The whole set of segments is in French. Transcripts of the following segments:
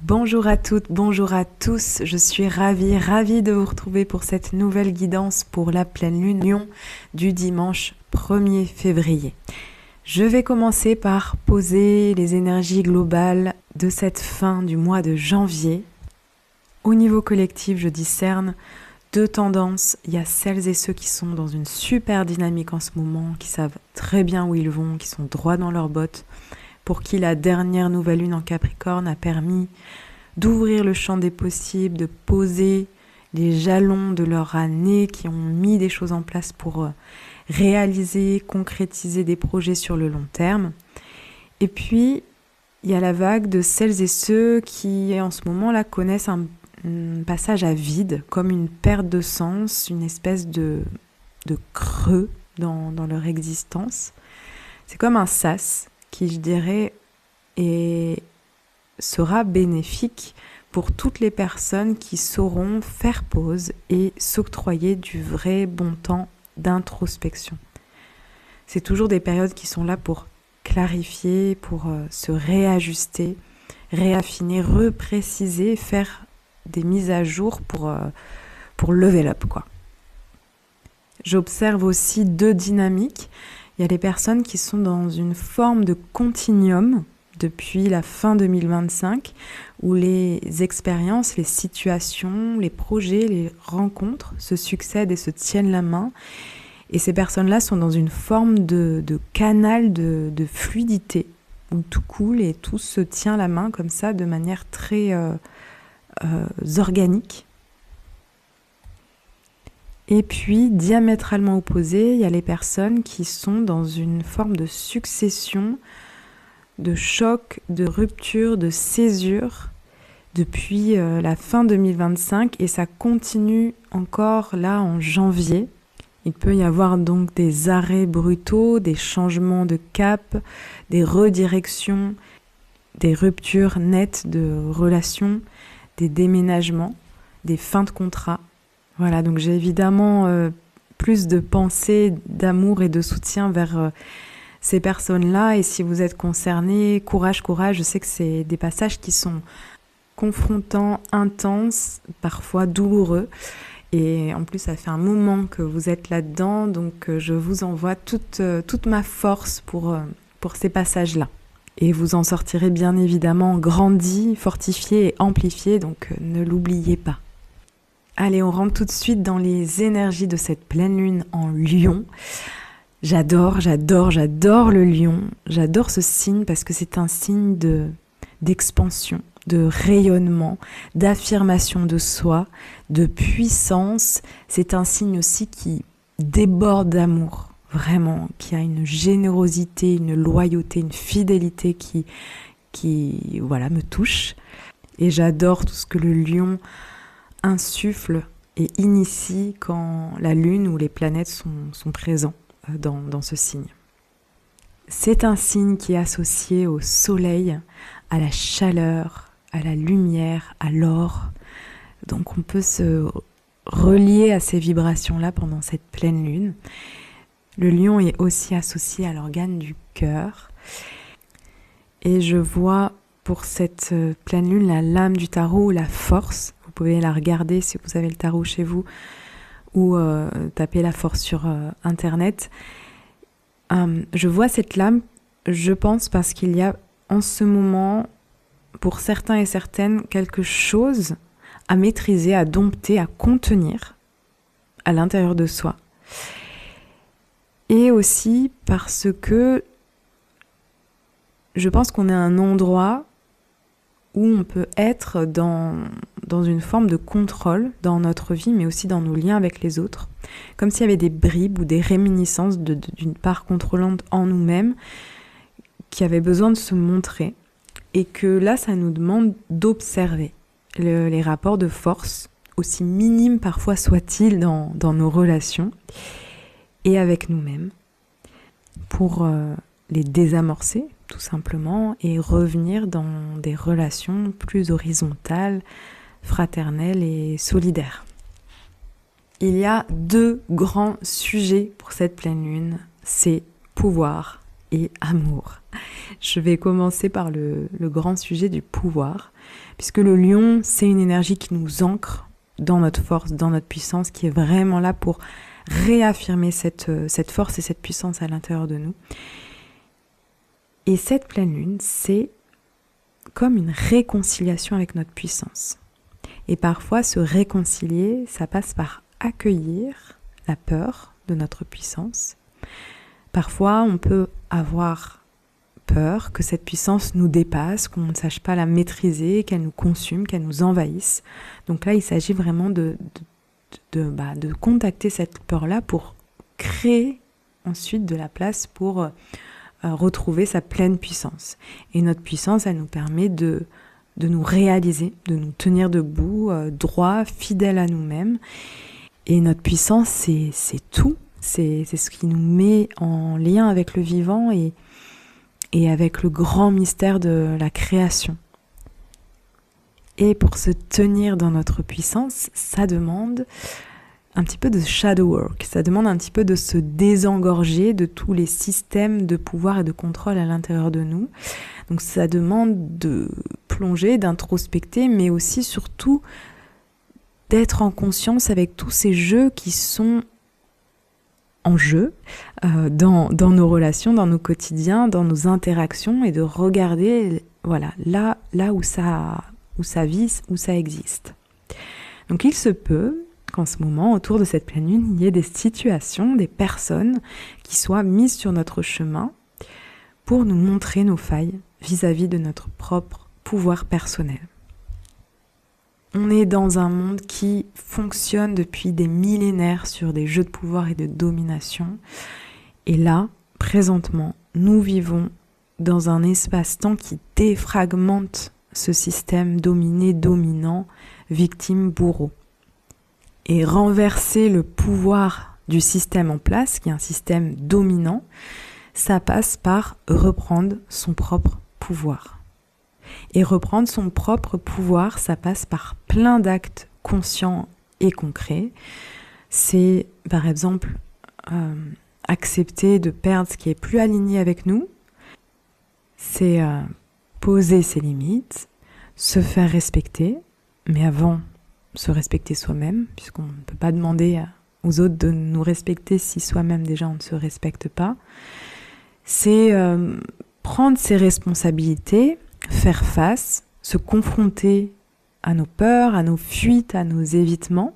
Bonjour à toutes, bonjour à tous, je suis ravie de vous retrouver pour cette nouvelle guidance pour la pleine lune Lion du dimanche 1er février. Je vais commencer par poser les énergies globales de cette fin du mois de janvier. Au niveau collectif, je discerne deux tendances. Il y a celles et ceux qui sont dans une super dynamique en ce moment, qui savent très bien où ils vont, qui sont droits dans leurs bottes, pour qui la dernière nouvelle lune en Capricorne a permis d'ouvrir le champ des possibles, de poser les jalons de leur année, qui ont mis des choses en place pour réaliser, concrétiser des projets sur le long terme. Et puis, il y a la vague de celles et ceux qui, en ce moment-là, connaissent un passage à vide, comme une perte de sens, une espèce de creux dans leur existence. C'est comme un sas qui, je dirais, sera bénéfique pour toutes les personnes qui sauront faire pause et s'octroyer du vrai bon temps d'introspection. C'est toujours des périodes qui sont là pour clarifier, pour se réajuster, réaffiner, repréciser, faire des mises à jour pour level up, quoi. J'observe aussi deux dynamiques. Il y a les personnes qui sont dans une forme de continuum depuis la fin 2025, où les expériences, les situations, les projets, les rencontres se succèdent et se tiennent la main. Et ces personnes-là sont dans une forme de canal de fluidité, où tout coule et tout se tient la main comme ça, de manière très organique. Et puis, diamétralement opposé, il y a les personnes qui sont dans une forme de succession, de choc, de rupture, de césure depuis la fin 2025 et ça continue encore là en janvier. Il peut y avoir donc des arrêts brutaux, des changements de cap, des redirections, des ruptures nettes de relations, des déménagements, des fins de contrat. Voilà, donc j'ai évidemment plus de pensées, d'amour et de soutien vers ces personnes-là. Et si vous êtes concernés, courage, je sais que c'est des passages qui sont confrontants, intenses, parfois douloureux. Et en plus, ça fait un moment que vous êtes là-dedans, donc je vous envoie toute ma force pour ces passages-là. Et vous en sortirez bien évidemment grandi, fortifié et amplifié, donc ne l'oubliez pas. Allez, on rentre tout de suite dans les énergies de cette pleine lune en Lion. J'adore le Lion. J'adore ce signe parce que c'est un signe d'expansion, de rayonnement, d'affirmation de soi, de puissance. C'est un signe aussi qui déborde d'amour, vraiment, qui a une générosité, une loyauté, une fidélité qui me touche. Et j'adore tout ce que le Lion insuffle et initie quand la lune ou les planètes sont présents dans ce signe. C'est un signe qui est associé au soleil, à la chaleur, à la lumière, à l'or. Donc on peut se relier à ces vibrations-là pendant cette pleine lune. Le Lion est aussi associé à l'organe du cœur. Et je vois pour cette pleine lune la lame du tarot, la force. Vous pouvez la regarder si vous avez le tarot chez vous ou taper la force sur internet. Je vois cette lame, je pense, parce qu'il y a en ce moment, pour certains et certaines, quelque chose à maîtriser, à dompter, à contenir à l'intérieur de soi. Et aussi parce que je pense qu'on est à un endroit où on peut être dans une forme de contrôle dans notre vie, mais aussi dans nos liens avec les autres. Comme s'il y avait des bribes ou des réminiscences d'une part contrôlante en nous-mêmes qui avait besoin de se montrer. Et que là, ça nous demande d'observer les rapports de force, aussi minimes parfois soient-ils dans nos relations, et avec nous-mêmes, pour les désamorcer, tout simplement, et revenir dans des relations plus horizontales, fraternelles et solidaires. Il y a deux grands sujets pour cette pleine lune, c'est pouvoir et amour. Je vais commencer par le grand sujet du pouvoir, puisque le lion, c'est une énergie qui nous ancre dans notre force, dans notre puissance, qui est vraiment là pour réaffirmer cette force et cette puissance à l'intérieur de nous. Et cette pleine lune, c'est comme une réconciliation avec notre puissance. Et parfois, se réconcilier, ça passe par accueillir la peur de notre puissance. Parfois, on peut avoir peur que cette puissance nous dépasse, qu'on ne sache pas la maîtriser, qu'elle nous consume, qu'elle nous envahisse. Donc là, il s'agit vraiment de contacter cette peur-là pour créer ensuite de la place pour retrouver sa pleine puissance. Et notre puissance, elle nous permet de nous réaliser, de nous tenir debout, droit, fidèle à nous-mêmes. Et notre puissance, c'est tout. C'est ce qui nous met en lien avec le vivant et avec le grand mystère de la création. Et pour se tenir dans notre puissance, ça demande un petit peu de shadow work, ça demande un petit peu de se désengorger de tous les systèmes de pouvoir et de contrôle à l'intérieur de nous. Donc ça demande de plonger, d'introspecter, mais aussi surtout d'être en conscience avec tous ces jeux qui sont en jeu dans nos relations, dans nos quotidiens, dans nos interactions, et de regarder là où ça vit, où ça existe. Donc il se peut qu'en ce moment, autour de cette pleine lune, il y ait des situations, des personnes qui soient mises sur notre chemin pour nous montrer nos failles vis-à-vis de notre propre pouvoir personnel. On est dans un monde qui fonctionne depuis des millénaires sur des jeux de pouvoir et de domination. Et là, présentement, nous vivons dans un espace-temps qui défragmente ce système dominé-dominant, victime-bourreau. Et renverser le pouvoir du système en place, qui est un système dominant, ça passe par reprendre son propre pouvoir. Et reprendre son propre pouvoir, ça passe par plein d'actes conscients et concrets. C'est, par exemple, accepter de perdre ce qui est plus aligné avec nous. C'est poser ses limites, se faire respecter, mais avant, se respecter soi-même, puisqu'on ne peut pas demander aux autres de nous respecter si soi-même déjà on ne se respecte pas. C'est prendre ses responsabilités, faire face, se confronter à nos peurs, à nos fuites, à nos évitements.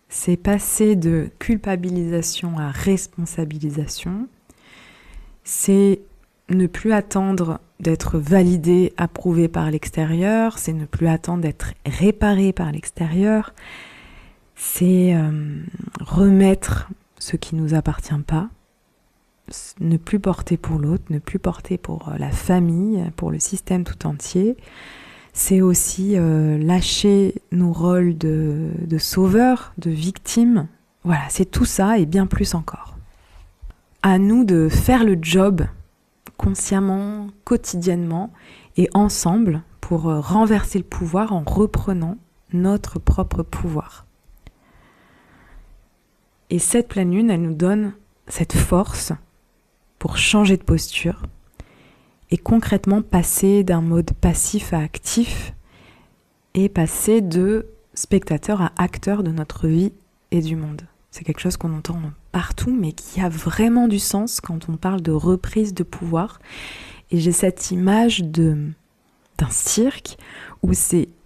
C'est passer de culpabilisation à responsabilisation. C'est ne plus attendre d'être validé, approuvé par l'extérieur. C'est ne plus attendre d'être réparé par l'extérieur. C'est remettre ce qui ne nous appartient pas. Ne plus porter pour l'autre, ne plus porter pour la famille, pour le système tout entier. C'est aussi lâcher nos rôles de sauveur, de victime. Voilà, c'est tout ça et bien plus encore. À nous de faire le job consciemment, quotidiennement et ensemble pour renverser le pouvoir en reprenant notre propre pouvoir. Et cette pleine lune, elle nous donne cette force pour changer de posture et concrètement passer d'un mode passif à actif et passer de spectateur à acteur de notre vie et du monde. C'est quelque chose qu'on entend partout, mais qui a vraiment du sens quand on parle de reprise de pouvoir. Et j'ai cette image d'un cirque où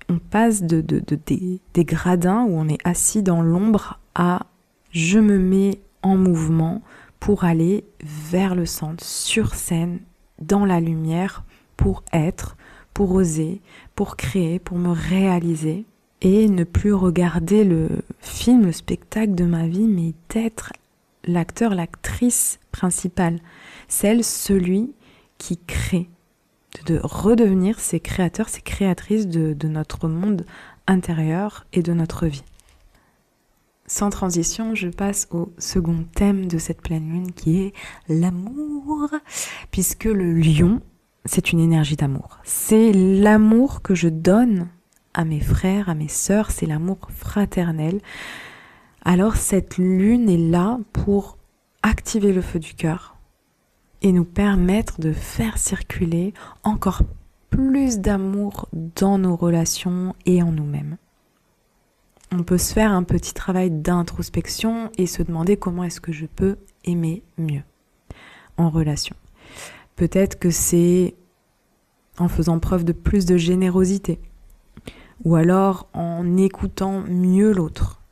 on passe des gradins où on est assis dans l'ombre à « je me mets en mouvement » pour aller vers le centre, sur scène, dans la lumière, pour être, pour oser, pour créer, pour me réaliser. Et ne plus regarder le film, le spectacle de ma vie, mais d'être l'acteur, l'actrice principale. Celui qui crée. De redevenir ces créateurs, ces créatrices de notre monde intérieur et de notre vie. Sans transition, je passe au second thème de cette pleine lune qui est l'amour, puisque le lion, c'est une énergie d'amour. C'est l'amour que je donne à mes frères, à mes sœurs, c'est l'amour fraternel. Alors cette lune est là pour activer le feu du cœur et nous permettre de faire circuler encore plus d'amour dans nos relations et en nous-mêmes. On peut se faire un petit travail d'introspection et se demander comment est-ce que je peux aimer mieux en relation. Peut-être que c'est en faisant preuve de plus de générosité, ou alors en écoutant mieux l'autre,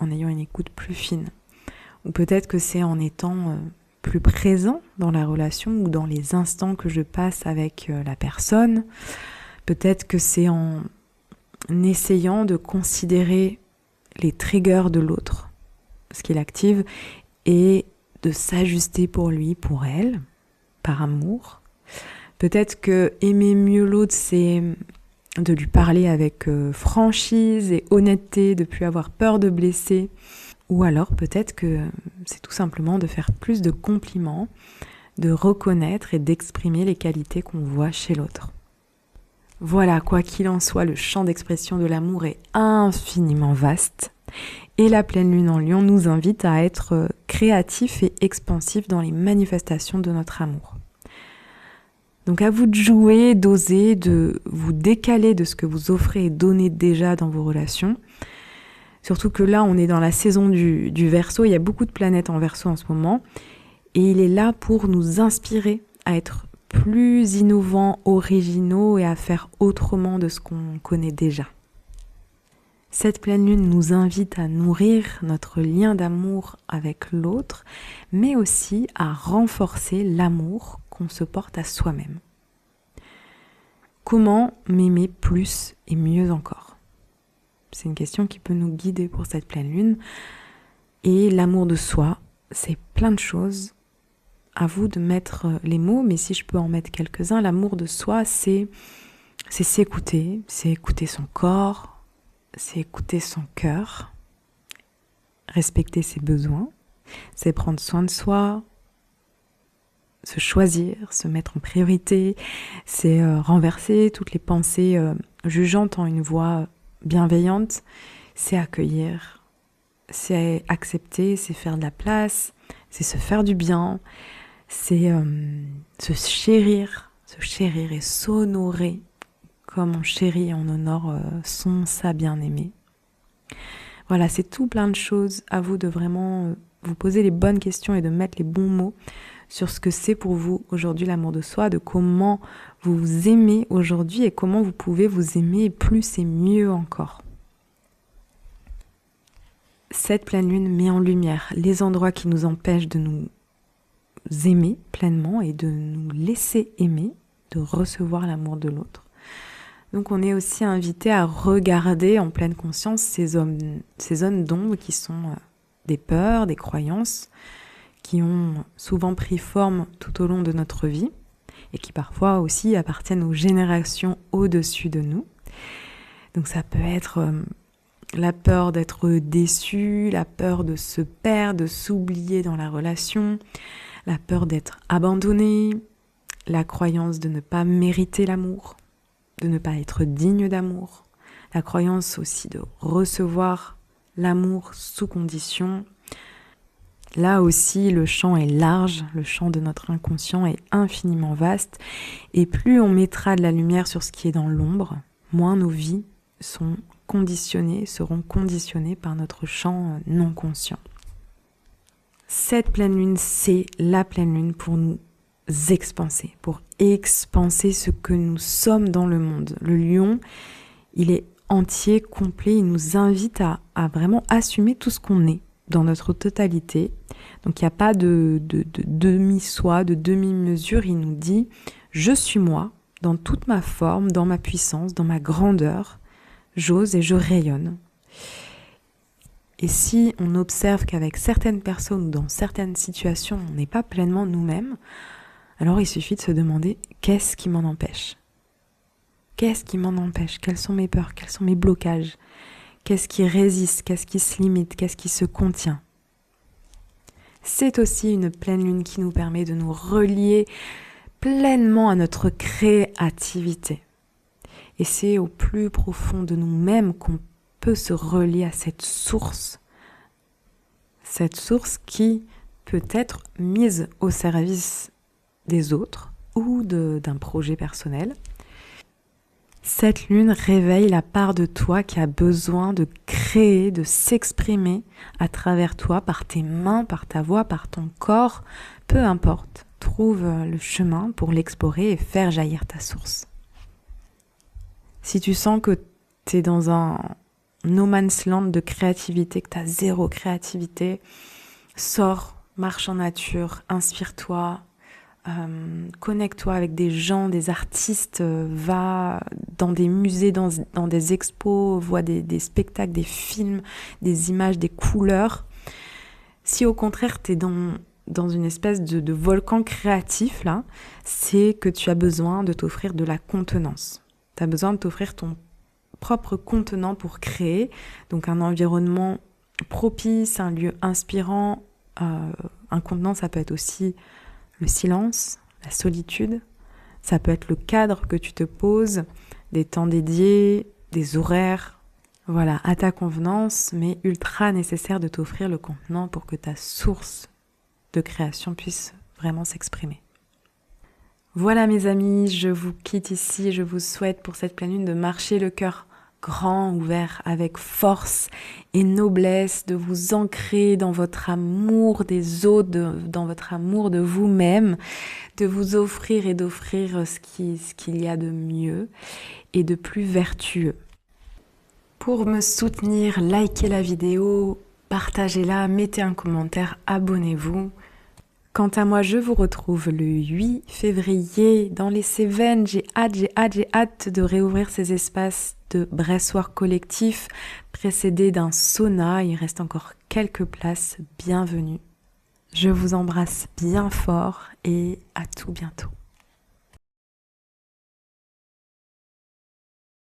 en ayant une écoute plus fine. Ou peut-être que c'est en étant plus présent dans la relation ou dans les instants que je passe avec la personne. Peut-être que c'est en essayant de considérer les triggers de l'autre, ce qu'il active, et de s'ajuster pour lui, pour elle, par amour. Peut-être que aimer mieux l'autre, c'est de lui parler avec franchise et honnêteté, de ne plus avoir peur de blesser. Ou alors peut-être que c'est tout simplement de faire plus de compliments, de reconnaître et d'exprimer les qualités qu'on voit chez l'autre. Voilà, quoi qu'il en soit, le champ d'expression de l'amour est infiniment vaste. Et la pleine lune en Lion nous invite à être créatifs et expansifs dans les manifestations de notre amour. Donc à vous de jouer, d'oser, de vous décaler de ce que vous offrez et donnez déjà dans vos relations. Surtout que là, on est dans la saison du Verseau, il y a beaucoup de planètes en Verseau en ce moment. Et il est là pour nous inspirer à être plus innovants, originaux et à faire autrement de ce qu'on connaît déjà. Cette pleine lune nous invite à nourrir notre lien d'amour avec l'autre, mais aussi à renforcer l'amour qu'on se porte à soi-même. Comment m'aimer plus et mieux encore ? C'est une question qui peut nous guider pour cette pleine lune. Et l'amour de soi, c'est plein de choses. À vous de mettre les mots, mais si je peux en mettre quelques-uns, l'amour de soi, c'est s'écouter, c'est écouter son corps, c'est écouter son cœur, respecter ses besoins, c'est prendre soin de soi, se choisir, se mettre en priorité, c'est renverser toutes les pensées jugeantes en une voie bienveillante, c'est accueillir, c'est accepter, c'est faire de la place, c'est se faire du bien, c'est se chérir et s'honorer comme on chérit et on honore sa bien-aimé. Voilà, c'est tout plein de choses. À vous de vraiment vous poser les bonnes questions et de mettre les bons mots sur ce que c'est pour vous aujourd'hui l'amour de soi, de comment vous vous aimez aujourd'hui et comment vous pouvez vous aimer plus et mieux encore. Cette pleine lune met en lumière les endroits qui nous empêchent de nous aimer pleinement et de nous laisser aimer, de recevoir l'amour de l'autre. Donc on est aussi invité à regarder en pleine conscience ces zones d'ombre qui sont des peurs, des croyances, qui ont souvent pris forme tout au long de notre vie et qui parfois aussi appartiennent aux générations au-dessus de nous. Donc ça peut être la peur d'être déçu, la peur de se perdre, de s'oublier dans la relation, la peur d'être abandonné, la croyance de ne pas mériter l'amour, de ne pas être digne d'amour, la croyance aussi de recevoir l'amour sous condition. Là aussi, le champ est large, le champ de notre inconscient est infiniment vaste, et plus on mettra de la lumière sur ce qui est dans l'ombre, moins nos vies seront conditionnées par notre champ non conscient. Cette pleine lune, c'est la pleine lune pour nous expanser, pour expanser ce que nous sommes dans le monde. Le lion, il est entier, complet, il nous invite à vraiment assumer tout ce qu'on est dans notre totalité. Donc il n'y a pas de demi-soi, de demi-mesure, il nous dit « Je suis moi, dans toute ma forme, dans ma puissance, dans ma grandeur, j'ose et je rayonne ». Et si on observe qu'avec certaines personnes ou dans certaines situations, on n'est pas pleinement nous-mêmes, alors il suffit de se demander qu'est-ce qui m'en empêche ? Qu'est-ce qui m'en empêche ? Quelles sont mes peurs ? Quels sont mes blocages ? Qu'est-ce qui résiste ? Qu'est-ce qui se limite ? Qu'est-ce qui se contient ? C'est aussi une pleine lune qui nous permet de nous relier pleinement à notre créativité. Et c'est au plus profond de nous-mêmes qu'on peut se relier à cette source qui peut être mise au service des autres ou d'un projet personnel. Cette lune réveille la part de toi qui a besoin de créer, de s'exprimer à travers toi, par tes mains, par ta voix, par ton corps, peu importe. Trouve le chemin pour l'explorer et faire jaillir ta source. Si tu sens que tu es dans un no man's land de créativité, que tu as zéro créativité, sors, marche en nature, inspire-toi, connecte-toi avec des gens, des artistes, va dans des musées, dans des expos, vois des spectacles, des films, des images, des couleurs. Si au contraire tu es dans une espèce de volcan créatif, là, c'est que tu as besoin de t'offrir de la contenance. Tu as besoin de t'offrir ton propre contenant pour créer, donc un environnement propice, un lieu inspirant. Un contenant, ça peut être aussi le silence, la solitude, ça peut être le cadre que tu te poses, des temps dédiés, des horaires, voilà, à ta convenance, mais ultra nécessaire de t'offrir le contenant pour que ta source de création puisse vraiment s'exprimer. Voilà mes amis, je vous quitte ici, je vous souhaite pour cette pleine lune de marcher le cœur grand, ouvert, avec force et noblesse, de vous ancrer dans votre amour des autres, dans votre amour de vous-même, de vous offrir et d'offrir ce qu'il y a de mieux et de plus vertueux. Pour me soutenir, likez la vidéo, partagez-la, mettez un commentaire, abonnez-vous. Quant à moi, je vous retrouve le 8 février dans les Cévennes. J'ai hâte de réouvrir ces espaces de bressoir collectif précédés d'un sauna. Il reste encore quelques places. Bienvenue. Je vous embrasse bien fort et à tout bientôt.